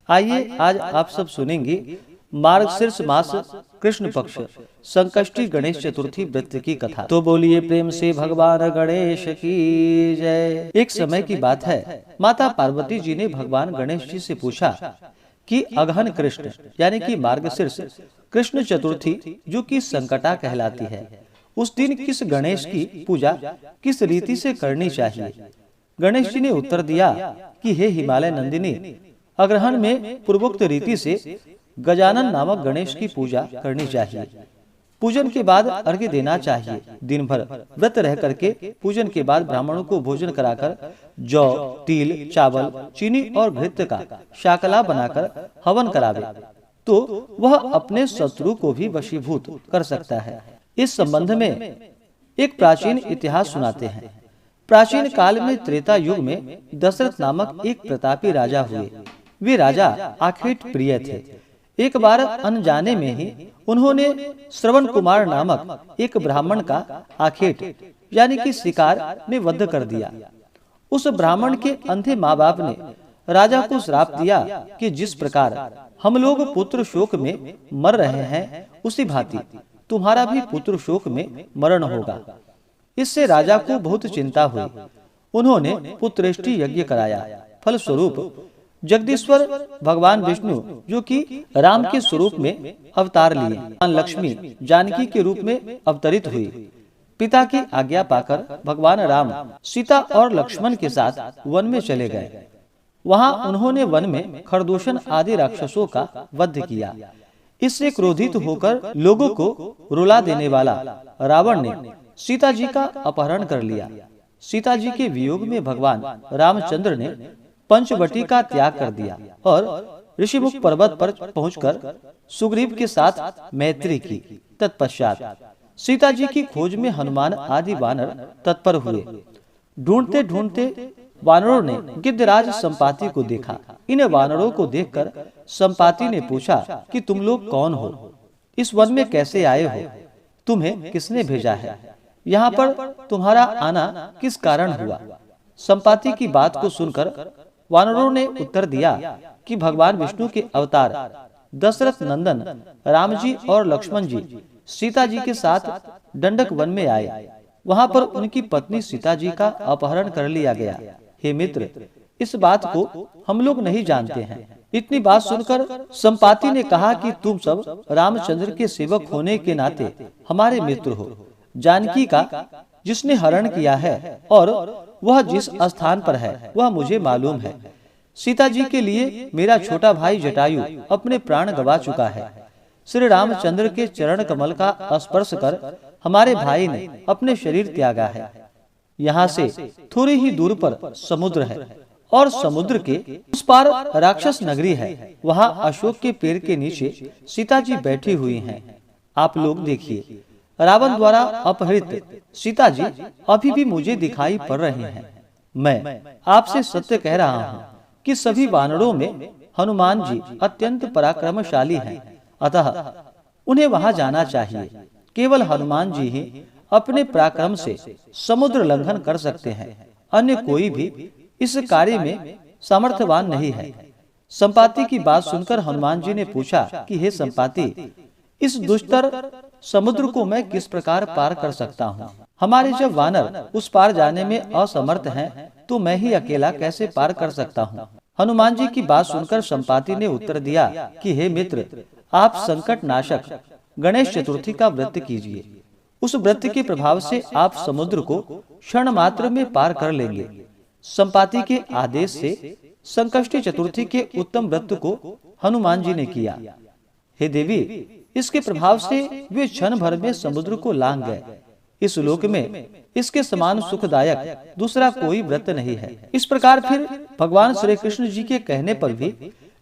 आइए आज आप सब सुनेंगे मार्गशीर्ष मास कृष्ण पक्ष संकष्टी गणेश चतुर्थी व्रत की कथा। तो बोलिए प्रेम से भगवान गणेश की जय। एक समय की बात है, माता पार्वती जी ने भगवान गणेश जी से पूछा कि अगहन कृष्ण यानी कि मार्गशीर्ष कृष्ण चतुर्थी जो कि संकटा कहलाती है, उस दिन किस गणेश की पूजा किस रीति से करनी चाहिए। गणेश जी ने उत्तर दिया कि हे हिमालय नंदिनी, अग्रहण में पूर्वोक्त रीति से गजानन नामक गणेश की पूजा करनी चाहिए। पूजन के बाद अर्घ्य देना चाहिए। दिन भर व्रत रह करके पूजन के बाद ब्राह्मणों को भोजन कराकर जौ, तिल, चावल, चीनी और घृत का शाकला बनाकर हवन करावे तो वह अपने शत्रु को भी वशीभूत कर सकता है। इस संबंध में एक प्राचीन इतिहास सुनाते हैं। प्राचीन काल में त्रेता युग में दशरथ नामक एक प्रतापी राजा हुए। वे राजा आखेट प्रिय थे। एक बार अनजाने में ही उन्होंने श्रवण कुमार नामक एक ब्राह्मण का आखेट यानी कि शिकार में वध कर दिया। उस ब्राह्मण के अंधे माँ बाप ने राजा को श्राप दिया कि जिस प्रकार हम लोग पुत्र शोक में मर रहे हैं, उसी भांति तुम्हारा भी पुत्र शोक में मरण होगा। इससे राजा को बहुत चिंता हुई। उन्होंने पुत्रेष्टि यज्ञ कराया। फलस्वरूप जगदीश्वर भगवान विष्णु जो कि राम के स्वरूप में अवतार लिए, भगवान लक्ष्मी जानकी के रूप में अवतरित हुई। पिता की आज्ञा पाकर भगवान राम सीता और लक्ष्मण के साथ वन में चले गए। वहां उन्होंने वन में खरदूषण आदि राक्षसों का वध किया। इससे क्रोधित होकर लोगों को रुला देने वाला रावण ने सीता जी का अपहरण कर लिया। सीता जी के वियोग में भगवान रामचंद्र ने पंचवटी का त्याग कर दिया और ऋषिमुख पर्वत पर पहुंचकर सुग्रीव के साथ मैत्री की। तत्पश्चात सीता जी की खोज में हनुमान आदि वानर तत्पर हुए। ढूंढते ढूंढते वानरों ने गिद्धराज संपाति को देखा। इन वानरों को देखकर संपाति ने पूछा कि तुम लोग कौन हो, इस वन में कैसे आए हो, तुम्हें किसने भेजा है, यहाँ पर तुम्हारा आना किस कारण हुआ। संपाति की बात को सुनकर वानरों ने उत्तर दिया कि भगवान विष्णु के अवतार दशरथ नंदन राम जी और लक्ष्मण जी सीता जी के साथ दंडक वन में आए। वहां पर उनकी पत्नी सीता जी का अपहरण कर लिया गया। हे मित्र, इस बात को हम लोग नहीं जानते हैं। इतनी बात सुनकर संपाति ने कहा कि तुम सब रामचंद्र के सेवक होने के नाते हमारे मित्र हो। जानकी का जिसने हरण किया है और वह जिस स्थान पर है वह मुझे मालूम है। सीता जी के लिए मेरा छोटा भाई जटायु अपने प्राण गवा चुका है। श्री रामचंद्र के चरण कमल का स्पर्श कर हमारे भाई ने अपने शरीर त्यागा है। यहाँ से थोड़ी ही दूर पर समुद्र है और समुद्र के उस पार राक्षस नगरी है। वहाँ अशोक के पेड़ के नीचे सीता जी बैठी हुई हैं। आप लोग देखिए, रावण द्वारा अपहरित सीता जी अभी भी मुझे दिखाई पड़ रही हैं। मैं आपसे सत्य कह रहा हूँ कि सभी वानरों में हनुमान जी अत्यंत पराक्रमशाली हैं। अतः उन्हें वहां जाना चाहिए। केवल हनुमान जी ही अपने पराक्रम से समुद्र लंघन कर सकते हैं। अन्य कोई भी इस कार्य में सामर्थ्यवान नहीं है। संपाति की बात सुनकर हनुमान जी ने पूछा कि हे संपाति, इस दुष्टर समुद्र को मैं किस प्रकार पार कर सकता हूँ। हमारे जब वानर उस पार जाने में असमर्थ हैं, तो मैं ही अकेला कैसे पार कर सकता हूँ। हनुमान जी की बात सुनकर संपाति ने उत्तर दिया कि हे मित्र, आप संकट नाशक गणेश चतुर्थी का व्रत कीजिए। उस व्रत के प्रभाव से आप समुद्र को क्षण मात्र में पार कर लेंगे। संपाति के आदेश से संकष्टी चतुर्थी के उत्तम व्रत को हनुमान जी ने किया। हे देवी, इसके प्रभाव से वे क्षण भर में समुद्र को लांघ गए। इस लोक में इसके समान सुखदायक दूसरा कोई व्रत नहीं है। इस प्रकार फिर भगवान श्री कृष्ण जी के कहने पर भी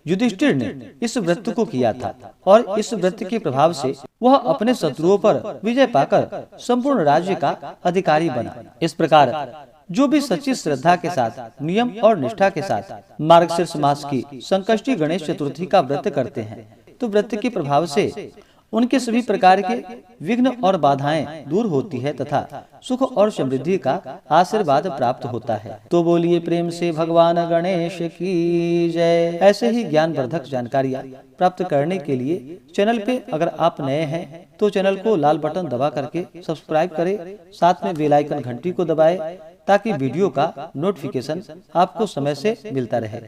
युधिष्ठिर ने इस व्रत को किया था और इस व्रत के प्रभाव से वह अपने शत्रुओं पर विजय पाकर संपूर्ण राज्य का अधिकारी बना। इस प्रकार जो भी सच्ची श्रद्धा के साथ, नियम और निष्ठा के साथ मार्गशीर्ष मास की संकष्टी गणेश चतुर्थी का व्रत करते हैं, तो व्रत के प्रभाव से उनके सभी प्रकार के विघ्न और बाधाएं दूर होती है तथा सुख और समृद्धि का आशीर्वाद प्राप्त होता है। तो बोलिए प्रेम से भगवान गणेश की जय। ऐसे ही ज्ञानवर्धक जानकारियाँ प्राप्त करने के लिए चैनल पे अगर आप नए हैं तो चैनल को लाल बटन दबा करके सब्सक्राइब करें, साथ में बेल आइकन घंटी को दबाएं ताकि वीडियो का नोटिफिकेशन आपको समय से मिलता रहे।